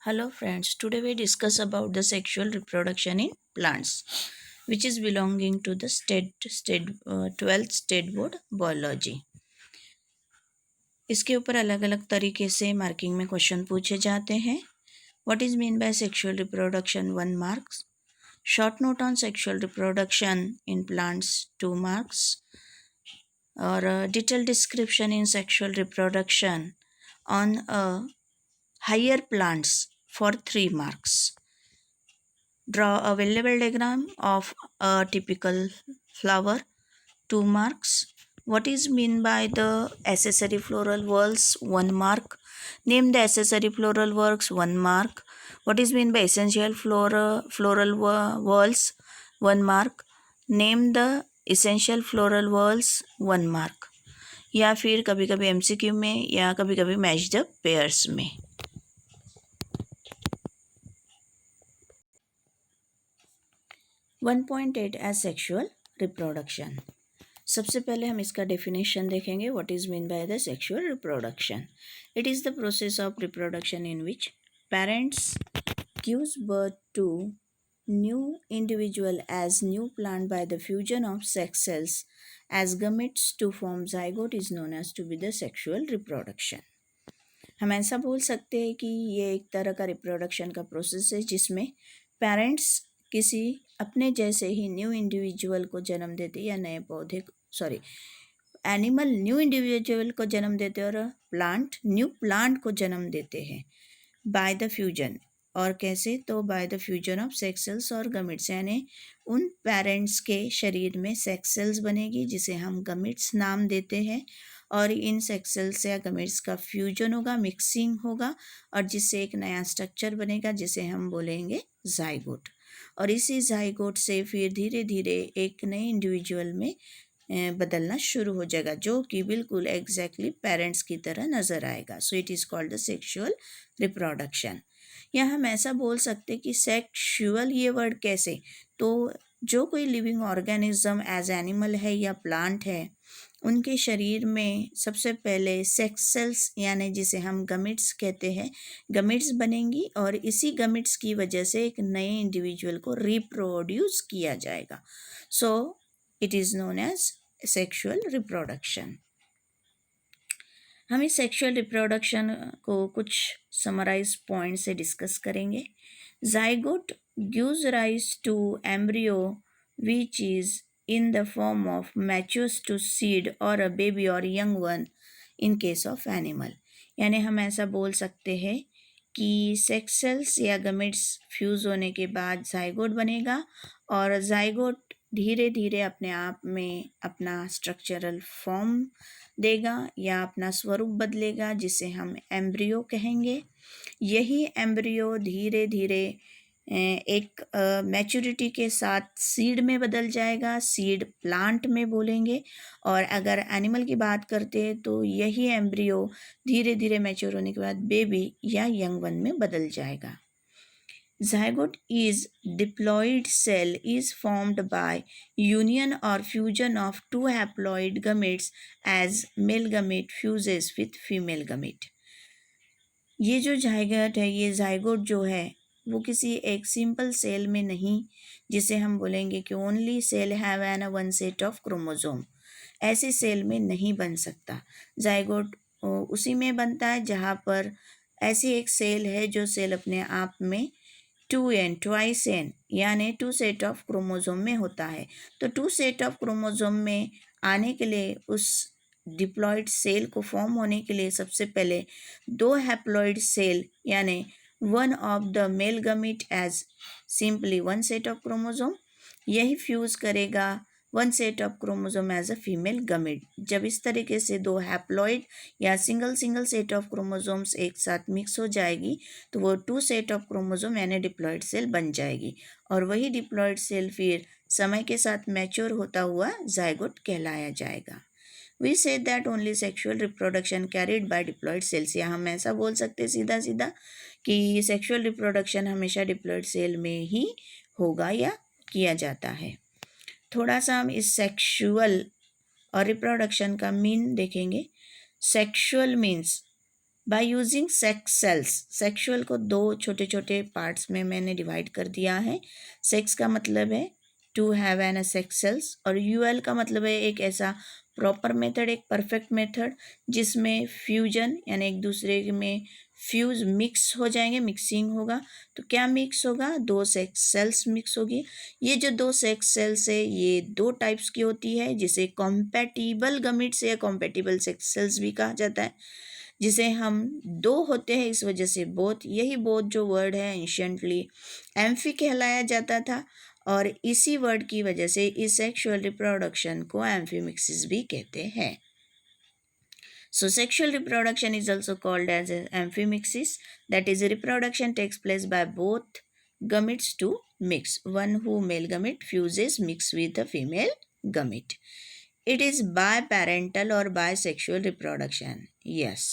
Hello friends, today we discuss about the sexual reproduction in plants, which is belonging to the 12th state board biology. इसके ऊपर अलग अलग तरीके से marking में क्वेश्चन पूछे जाते हैं. What is mean by sexual reproduction? 1 marks. Short note on sexual reproduction in plants 2 marks. और detailed description in sexual reproduction on higher plants for 3 marks. Draw a well-labeled diagram of a typical flower, 2 marks. What is mean by the accessory floral whorls, 1 mark. Name the accessory floral whorls, 1 mark. What is mean by essential floral whorls, 1 mark. Name the essential floral whorls, 1 mark. या फिर कभी कभी MCQ में या कभी कभी match the pairs में. 1.8 as sexual reproduction. सबसे पहले हम इसका डेफिनेशन देखेंगे. What is mean by the sexual reproduction? It is the process of reproduction in which parents gives birth to new individual as new plant by the fusion of sex cells as gametes to form zygote is known as to be the sexual reproduction. हम ऐसा बोल सकते हैं कि ये एक तरह का रिप्रोडक्शन का प्रोसेस है जिसमें पेरेंट्स किसी अपने जैसे ही न्यू इंडिविजुअल को जन्म देते या नए पौधे एनिमल न्यू इंडिविजुअल को जन्म देते और प्लांट न्यू प्लांट को जन्म देते हैं बाय द फ्यूजन. और कैसे? तो by the fusion of sex cells और गमिट्स, यानी उन पेरेंट्स के शरीर में सेक्स सेल्स बनेगी जिसे हम गमिट्स नाम देते हैं और इन सेक्स सेल्स या गमिट्स का फ्यूजन होगा, मिक्सिंग होगा और जिससे एक नया स्ट्रक्चर बनेगा जिसे हम बोलेंगे जाइगोट. और इसी जाइगोट से फिर धीरे धीरे एक नए इंडिविजुअल में बदलना शुरू हो जाएगा जो कि बिल्कुल एग्जैक्टली पेरेंट्स की तरह नज़र आएगा. सो it is called the sexual reproduction. या हम ऐसा बोल सकते कि सेक्शुअल ये वर्ड कैसे? तो जो कोई लिविंग ऑर्गेनिज्म एज एनिमल है या प्लांट है उनके शरीर में सबसे पहले सेक्स सेल्स यानी जिसे हम गमिट्स कहते हैं गमिट्स बनेंगी और इसी गमिट्स की वजह से एक नए इंडिविजुअल को रिप्रोड्यूस किया जाएगा. So it is known as sexual reproduction. हम इस सेक्शुअल रिप्रोडक्शन को कुछ समराइज पॉइंट से डिस्कस करेंगे. Zygote gives rise to embryo which is in the form of matures to seed or a baby or young one in case of animal. यानी हम ऐसा बोल सकते हैं कि सेक्स सेल्स या गमिट्स फ्यूज़ होने के बाद जाइगोट बनेगा और जाइगोट धीरे धीरे अपने आप में अपना स्ट्रक्चरल फॉर्म देगा या अपना स्वरूप बदलेगा जिसे हम एम्ब्रियो कहेंगे. यही एम्ब्रियो धीरे धीरे एक मैच्योरिटी के साथ सीड में बदल जाएगा, सीड प्लांट में बोलेंगे. और अगर एनिमल की बात करते हैं तो यही एम्ब्रियो धीरे धीरे मैच्योर होने के बाद बेबी या यंग वन में बदल जाएगा. Zygote is diploid cell is formed by union or fusion of two haploid gametes as male gamete fuses with female gamete. ये जो जाइगोट है ये जाइगोट जो है वो किसी एक सिंपल सेल में नहीं जिसे हम बोलेंगे कि only cell have an one set of chromosome, ऐसे सेल में नहीं बन सकता. जाइगोट उसी में बनता है जहाँ पर ऐसी एक सेल है जो सेल अपने आप में 2n ट्वाइस एन यानी 2 सेट ऑफ क्रोमोजोम में होता है. तो 2 सेट ऑफ क्रोमोजोम में आने के लिए उस डिप्लॉयड सेल को फॉर्म होने के लिए सबसे पहले 2 हैप्लॉयड सेल यानी one of the male gamete as simply 1 set of chromosome यही फ्यूज़ करेगा 1 set of chromosome as a female gamete. जब इस तरीके से 2 हैप्लॉयड या सिंगल सेट ऑफ क्रोमोजोम्स एक साथ मिक्स हो जाएगी तो वो 2 सेट ऑफ क्रोमोजोम यानी डिप्लॉयड सेल बन जाएगी और वही डिप्लॉयड सेल फिर समय के साथ मैच्योर होता हुआ जाइगोट कहलाया जाएगा. We say that only sexual reproduction carried by diploid cells. या हम ऐसा बोल सकते सीधा सीधा कि सेक्सुअल रिप्रोडक्शन हमेशा डिप्लॉयड सेल में ही होगा या किया जाता है. थोड़ा सा हम इस सेक्सुअल और रिप्रोडक्शन का मीन देखेंगे. Sexual means by using sex cells, sexual को दो छोटे छोटे पार्ट्स में मैंने डिवाइड कर दिया है। सेक्स का मतलब है to have an sex cells, और यूएल का मतलब है एक ऐसा प्रॉपर मेथड, एक परफेक्ट मेथड जिसमें फ्यूजन यानी एक दूसरे में फ्यूज मिक्स हो जाएंगे, मिक्सिंग होगा। तो क्या मिक्स होगा? दो सेक्स सेल्स मिक्स होगी। ये जो दो सेक्स सेल्स है ये दो टाइप्स की होती है, जिसे कॉम्पैटिबल गमीट्स या कॉम्पैटिबल सेक्स सेल्स भी कहा जाता है। जिसे हम दो होते हैं इस वजह से बोथ, यही बोथ जो वर्ड है एंशियंटली एम्फी कहलाया जाता था, और इसी वर्ड की वजह से इस सेक्सुअल रिप्रोडक्शन को एम्फीमिक्सिस भी कहते हैं। So sexual reproduction is also called as amphimixis, that is reproduction takes place by both gametes to mix. One who male gamete fuses mix with a female gamete. It is biparental और bisexual reproduction. Yes,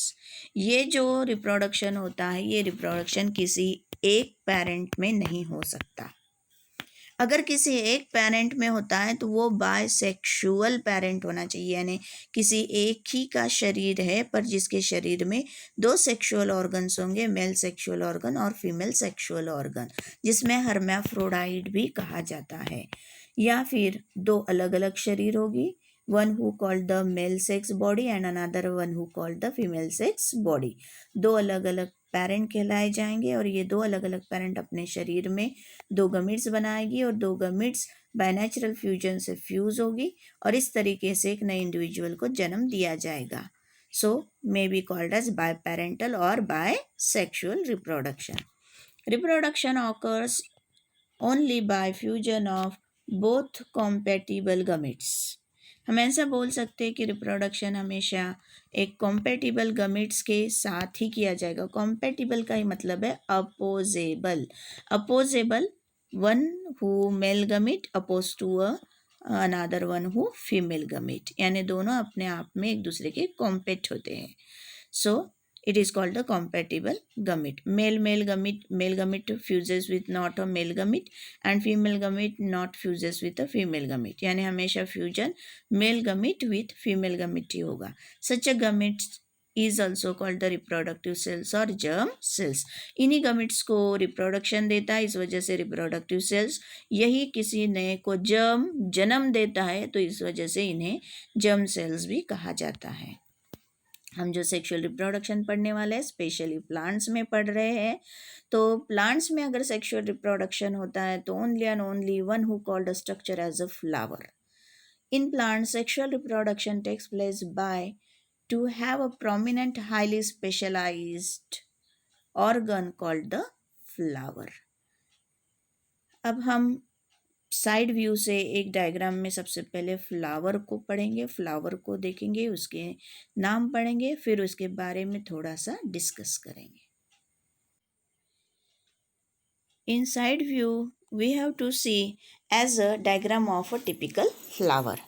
ये जो reproduction होता है ये reproduction किसी एक parent में नहीं हो सकता। अगर किसी एक पेरेंट में होता है तो वो बायसेक्सुअल पेरेंट होना चाहिए, यानी किसी एक ही का शरीर है पर जिसके शरीर में दो सेक्सुअल ऑर्गन्स होंगे, मेल सेक्सुअल ऑर्गन और फीमेल सेक्सुअल ऑर्गन, जिसमें हर्माफ्रोडाइट भी कहा जाता है। या फिर दो अलग अलग शरीर होगी, one who called the male sex body and another one who called the female sex body. दो अलग अलग पेरेंट कहलाए जाएंगे, और ये दो अलग अलग पेरेंट अपने शरीर में दो गमीट्स बनाएगी, और दो गमीट्स बाय नेचुरल फ्यूजन से फ्यूज होगी, और इस तरीके से एक नए इंडिविजुअल को जन्म दिया जाएगा। So may be called as biparental और by sexual reproduction. Reproduction occurs only by fusion of both compatible gametes. हम ऐसा बोल सकते हैं कि रिप्रोडक्शन हमेशा एक कॉम्पैटिबल गमीट्स के साथ ही किया जाएगा। कॉम्पैटिबल का ही मतलब है opposable. Opposable, one who male gamete oppose to another one who female gamete, यानी दोनों अपने आप में एक दूसरे के कॉम्पेट होते हैं। सो it is called the compatible gamete. Male gamete fuses with not a male gamete, and female gamete not fuses with a female gamete, यानी हमेशा fusion male gamete with female gamete ही होगा। Such a gamete is also called the reproductive cells और germ cells। इन्हीं gametes को reproduction देता है, इस वजह से रिप्रोडक्टिव सेल्स, यही किसी नए को जन्म देता है, तो इस वजह से इन्हें जर्म सेल्स भी कहा जाता है। हम जो सेक्सुअल रिप्रोडक्शन पढ़ने वाले हैं स्पेशली प्लांट्स में पढ़ रहे हैं, तो प्लांट्स में अगर सेक्सुअल रिप्रोडक्शन होता है तो only and only one who called a structure as a flower. In plants sexual reproduction takes place by to have a prominent highly specialised organ called the flower. अब हम side view से एक diagram में सबसे पहले flower को पढ़ेंगे, flower को देखेंगे, उसके नाम पढ़ेंगे, फिर उसके बारे में थोड़ा सा डिस्कस करेंगे। In side view we have to see as a diagram of a typical flower,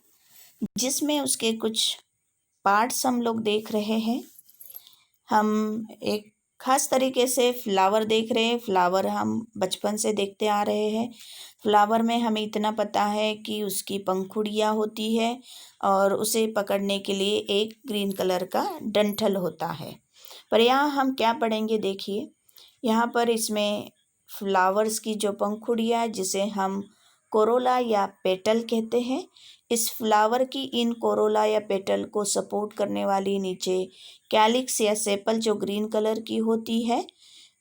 जिसमें उसके कुछ पार्ट्स हम लोग देख रहे हैं। हम एक खास तरीके से फ्लावर देख रहे हैं। फ्लावर हम बचपन से देखते आ रहे हैं। फ्लावर में हमें इतना पता है कि उसकी पंखुड़ियाँ होती है और उसे पकड़ने के लिए एक ग्रीन कलर का डंठल होता है। पर यहाँ हम क्या पढ़ेंगे, देखिए यहाँ पर इसमें फ्लावर्स की जो पंखुड़ियाँ, जिसे हम कोरोला या पेटल कहते हैं, इस फ्लावर की इन कोरोला या पेटल को सपोर्ट करने वाली नीचे कैलिक्स या सेपल जो ग्रीन कलर की होती है,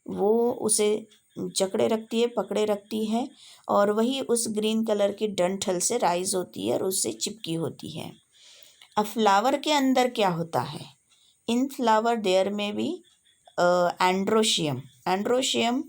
वो उसे जकड़े रखती है, पकड़े रखती है, और वही उस ग्रीन कलर की डंठल से राइज होती है और उससे चिपकी होती है। अब फ्लावर के अंदर क्या होता है? इन फ्लावर देयर में भी एंड्रोशियम। एंड्रोशियम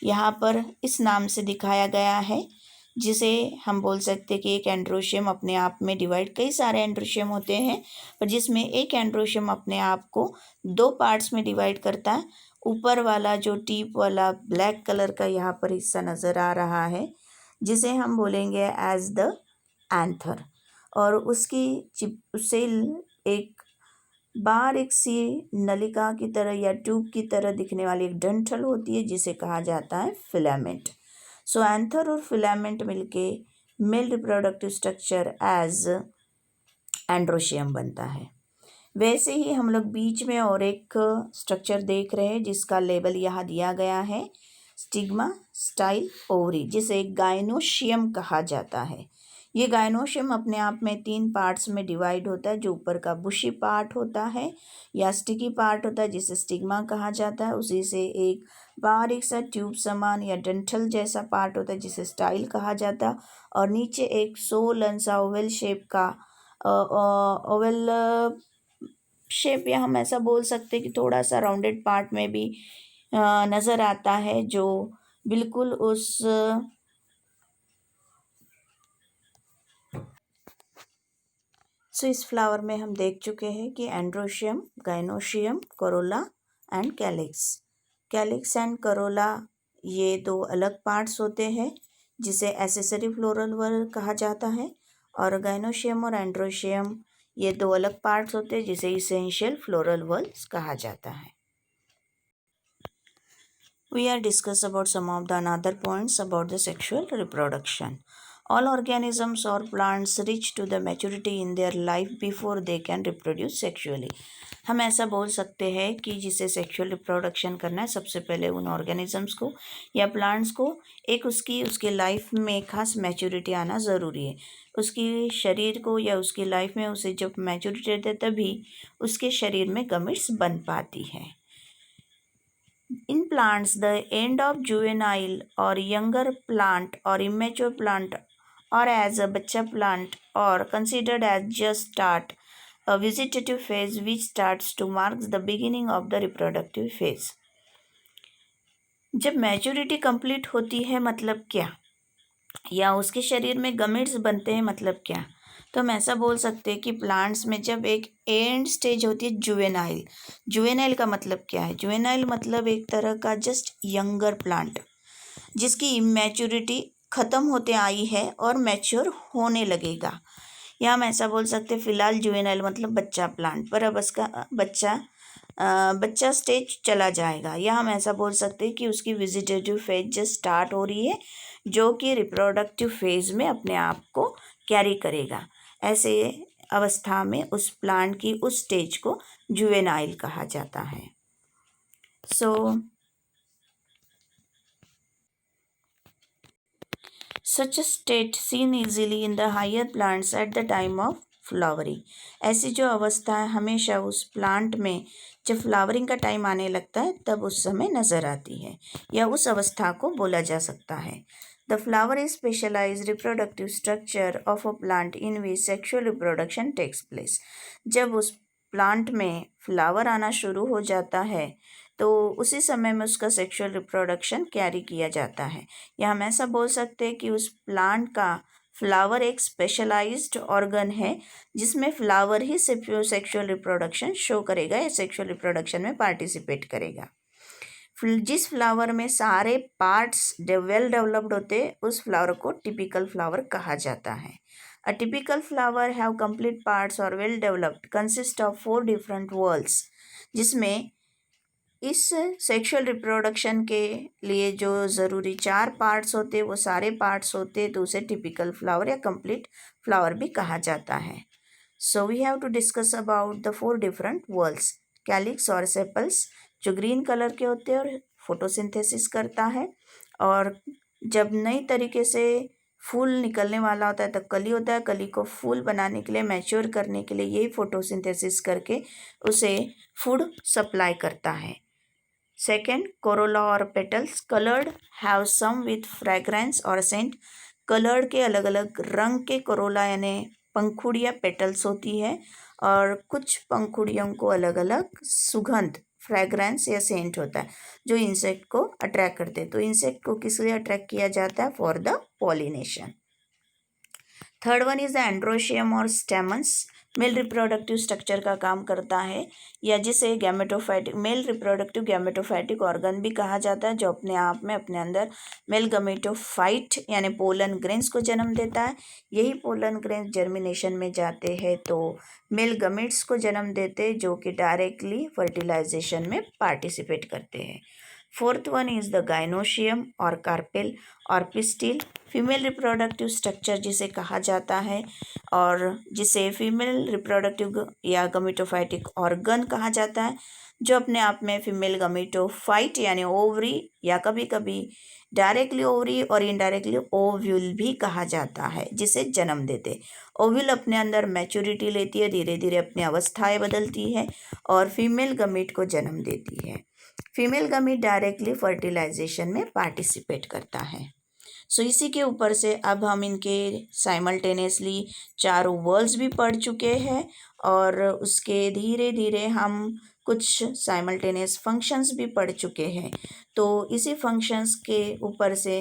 यहाँ पर इस नाम से दिखाया गया है, जिसे हम बोल सकते हैं कि एक एंड्रोशियम अपने आप में डिवाइड, कई सारे एंड्रोशियम होते हैं पर जिसमें एक एंड्रोशियम अपने आप को दो पार्ट्स में डिवाइड करता है। ऊपर वाला जो टीप वाला ब्लैक कलर का यहाँ पर हिस्सा नज़र आ रहा है, जिसे हम बोलेंगे एज द एंथर, और उसकी उससे एक बारीक सी नलिका की तरह या ट्यूब की तरह दिखने वाली एक डंठल होती है, जिसे कहा जाता है फिलामेंट। सो एंथर और फिलामेंट मिलके male reproductive structure as androecium बनता है। वैसे ही हम लोग बीच में और एक स्ट्रक्चर देख रहे हैं जिसका लेबल यहाँ दिया गया है, स्टिग्मा स्टाइल ओवरी, जिसे गाइनोशियम कहा जाता है। ये गाइनोशियम अपने आप में 3 पार्ट्स में डिवाइड होता है। जो ऊपर का बुशी पार्ट होता है या स्टिकी पार्ट होता है जिसे स्टिग्मा कहा जाता है, उसी से एक बारीक सा ट्यूब समान या डंठल जैसा पार्ट होता है जिसे स्टाइल कहा जाता है, और नीचे एक सोलन सा ओवल शेप का ओवल शेप, या हम ऐसा बोल सकते हैं कि थोड़ा सा राउंडेड पार्ट में भी नज़र आता है, जो बिल्कुल उस इस फ्लावर में हम देख चुके हैं कि androecium, gynoecium, Corolla and calyx. Calyx and Corolla ये 2 अलग पार्ट्स होते हैं जिसे एसेसरी फ्लोरल वल कहा जाता है, और गाइनोशियम और एंड्रोशियम ये 2 अलग पार्ट्स होते हैं जिसे इसेंशियल फ्लोरल वल्स कहा जाता है। We are discuss about some of the another points about the sexual reproduction. All organisms or plants reach to the maturity in their life before they can reproduce sexually. हम ऐसा बोल सकते हैं कि जिसे सेक्सुअल रिप्रोडक्शन करना है, सबसे पहले उन ऑर्गेनिजम्स को या प्लांट्स को एक उसकी लाइफ में खास मैच्योरिटी आना ज़रूरी है। उसकी शरीर को या उसकी लाइफ में उसे जब मैच्योरिटी रहती है तभी उसके शरीर में गमिट्स बन पाती है। In plants, the end of juvenile or younger plant or immature plant or as a bacha plant or considered as just start a vegetative phase which starts to mark the beginning of the reproductive phase. जब maturity complete होती है मतलब क्या, या उसके शरीर में gametes बनते हैं मतलब क्या, तो हम ऐसा बोल सकते हैं कि प्लांट्स में जब एक एंड स्टेज होती है जुवेनाइल। जुवेनाइल का मतलब क्या है? जुवेनाइल मतलब एक तरह का जस्ट यंगर प्लांट जिसकी इमेच्योरिटी ख़त्म होते आई है और मैच्योर होने लगेगा, या हम ऐसा बोल सकते हैं फिलहाल जुवेनाइल मतलब बच्चा प्लांट, पर अब उसका बच्चा स्टेज चला जाएगा, या हम ऐसा बोल सकते हैं कि उसकी वेजिटेटिव फेज जस्ट स्टार्ट हो रही है जो कि रिप्रोडक्टिव फेज में अपने आप को कैरी करेगा। ऐसे अवस्था में उस प्लांट की उस स्टेज को जुवेनाइल कहा जाता है। Such a state seen easily in the higher plants at the time of flowering. ऐसी जो अवस्था है हमेशा उस प्लांट में जब फ्लावरिंग का टाइम आने लगता है तब उस समय नज़र आती है, या उस अवस्था को बोला जा सकता है। The flower is specialise reproductive structure of a plant in which sexual reproduction takes place. जब उस प्लांट में फ्लावर आना शुरू हो जाता है तो उसी समय में उसका सेक्सुअल रिप्रोडक्शन कैरी किया जाता है, या हम ऐसा बोल सकते हैं कि उस प्लांट का फ्लावर एक स्पेशलाइज्ड ऑर्गन है जिसमें फ्लावर ही सेक्सुअल रिप्रोडक्शन शो करेगा या सेक्सुअल रिप्रोडक्शन में पार्टिसिपेट करेगा। जिस फ्लावर में सारे पार्ट्स वेल डेवलप्ड होते उस फ्लावर को टिपिकल फ्लावर कहा जाता है। A typical flower have complete parts और well developed consist of 4 different whorls, जिसमें इस सेक्सुअल रिप्रोडक्शन के लिए जो ज़रूरी 4 पार्ट्स होते वो सारे पार्ट्स होते, तो उसे टिपिकल फ्लावर या कंप्लीट फ्लावर भी कहा जाता है। So we have to discuss about the 4 different whorls. Calyx और सेपल्स जो ग्रीन कलर के होते हैं और फोटोसिंथेसिस करता है, और जब नई तरीके से फूल निकलने वाला होता है तो कली होता है, कली को फूल बनाने के लिए मैच्योर करने के लिए यही फोटोसिंथेसिस करके उसे फूड सप्लाई करता है। सेकेंड, कोरोला और petals coloured have some with fragrance और सेंट। कलर्ड के अलग अलग रंग के कोरोला यानी पंखुड़ियाँ पेटल्स होती है, और कुछ पंखुड़ियों को अलग अलग सुगंध फ्रेग्रेंस या सेंट होता है जो इंसेक्ट को अट्रैक्ट करते हैं। तो इंसेक्ट को किस लिए अट्रैक्ट किया जाता है? For the pollination. Third one is the androecium और स्टेमन्स। मेल रिप्रोडक्टिव स्ट्रक्चर का काम करता है, या जिसे gametophytic male reproductive gametophytic organ भी कहा जाता है, जो अपने आप में अपने अंदर मेल गैमेटोफाइट यानी पोलन ग्रेन्स को जन्म देता है। यही पोलन ग्रेन्स जर्मिनेशन में जाते हैं तो मेल गमेट्स को जन्म देते हैं जो कि डायरेक्टली फर्टिलाइजेशन में पार्टिसिपेट करते हैं। Fourth one is the gynoecium और कार्पेल और पिस्टिल, फीमेल रिप्रोडक्टिव स्ट्रक्चर जिसे कहा जाता है और जिसे फीमेल रिप्रोडक्टिव या गमीटोफाइटिक ऑर्गन कहा जाता है, जो अपने आप में फीमेल गमीटोफाइट यानी ओवरी या कभी कभी डायरेक्टली ओवरी और इनडायरेक्टली ओव्यूल भी कहा जाता है, जिसे जन्म देते। ओव्यूल अपने अंदर मैच्योरिटी लेती है, धीरे धीरे अपनी अवस्थाएं बदलती है और फीमेल गमीट को जन्म देती है। फीमेल गमीट डायरेक्टली फर्टिलाइजेशन में पार्टिसिपेट करता है। सो इसी के ऊपर से अब हम इनके साइमल्टेनियसली चारों वर्ल्स भी पढ़ चुके हैं और उसके धीरे धीरे हम कुछ साइमल्टेनियस फंक्शंस भी पढ़ चुके हैं। तो इसी फंक्शंस के ऊपर से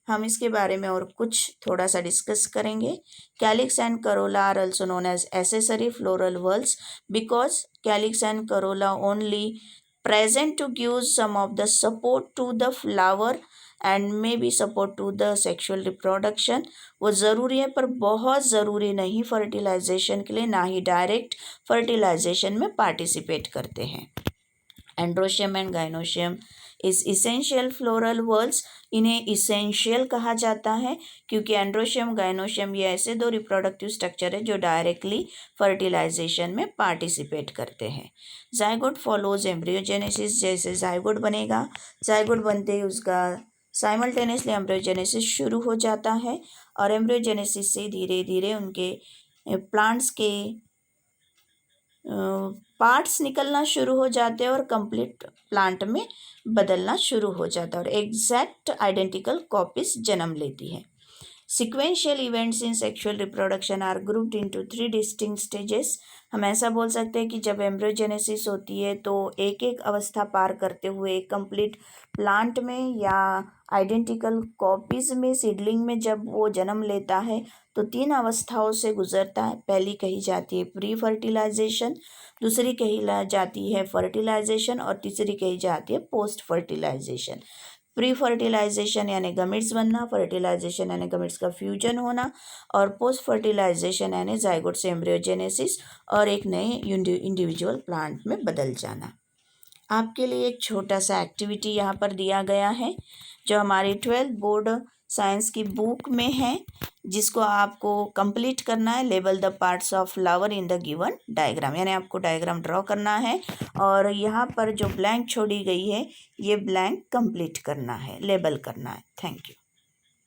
हम इसके बारे में और कुछ थोड़ा सा डिस्कस करेंगे। Calyx and corolla are also known as accessory floral whorls because calyx and corolla only present to give some of the support to the flower and maybe support to the sexual reproduction। वो ज़रूरी है पर बहुत ज़रूरी नहीं fertilisation के लिए, ना ही डायरेक्ट फर्टिलाइजेशन में पार्टिसिपेट करते हैं। Androecium and gynoecium is essential floral whorls, इन्हें इसेंशियल कहा जाता है क्योंकि एंड्रोशियम गाइनोशियम ये ऐसे दो रिप्रोडक्टिव स्ट्रक्चर है जो डायरेक्टली फर्टिलाइजेशन में पार्टिसिपेट करते हैं। जाइगोट फॉलोज एम्ब्रियोजेनेसिस, जैसे जाइगोट बनेगा, जाइगोट बनते ही उसका साइमल्टेनियसली एम्ब्रियोजेनेसिस शुरू हो जाता है और एम्ब्रियोजेनेसिस से धीरे धीरे उनके प्लांट्स के पार्ट्स निकलना शुरू हो जाते हैं और कंप्लीट प्लांट में बदलना शुरू हो जाता है और एग्जैक्ट आइडेंटिकल कॉपीज जन्म लेती है। Sequential events in sexual reproduction are grouped into 3 distinct stages। हम ऐसा बोल सकते हैं कि जब एम्ब्रियोजेनेसिस होती है तो एक एक अवस्था पार करते हुए एक कंप्लीट प्लांट में या आइडेंटिकल कॉपीज में सीडलिंग में जब वो जन्म लेता है तो 3 अवस्थाओं से गुजरता है। पहली कही जाती है प्री फर्टिलाइजेशन, दूसरी कही जाती है फर्टिलाइजेशन और तीसरी कही जाती है पोस्ट फर्टिलाइजेशन। प्री फर्टिलाइजेशन यानी गमिट्स बनना, फर्टिलाइजेशन यानी गमिट्स का फ्यूजन होना और पोस्ट फर्टिलाइजेशन यानी जाइगोट से एम्ब्रियोजेनेसिस और एक नए इंडिविजुअल प्लांट में बदल जाना। आपके लिए एक छोटा सा एक्टिविटी यहाँ पर दिया गया है जो हमारी 12th बोर्ड साइंस की बुक में है, जिसको आपको कंप्लीट करना है। Label the parts of flower in the given diagram, यानी आपको डायग्राम ड्रॉ करना है और यहाँ पर जो ब्लैंक छोड़ी गई है ये ब्लैंक कंप्लीट करना है, लेबल करना है। Thank you.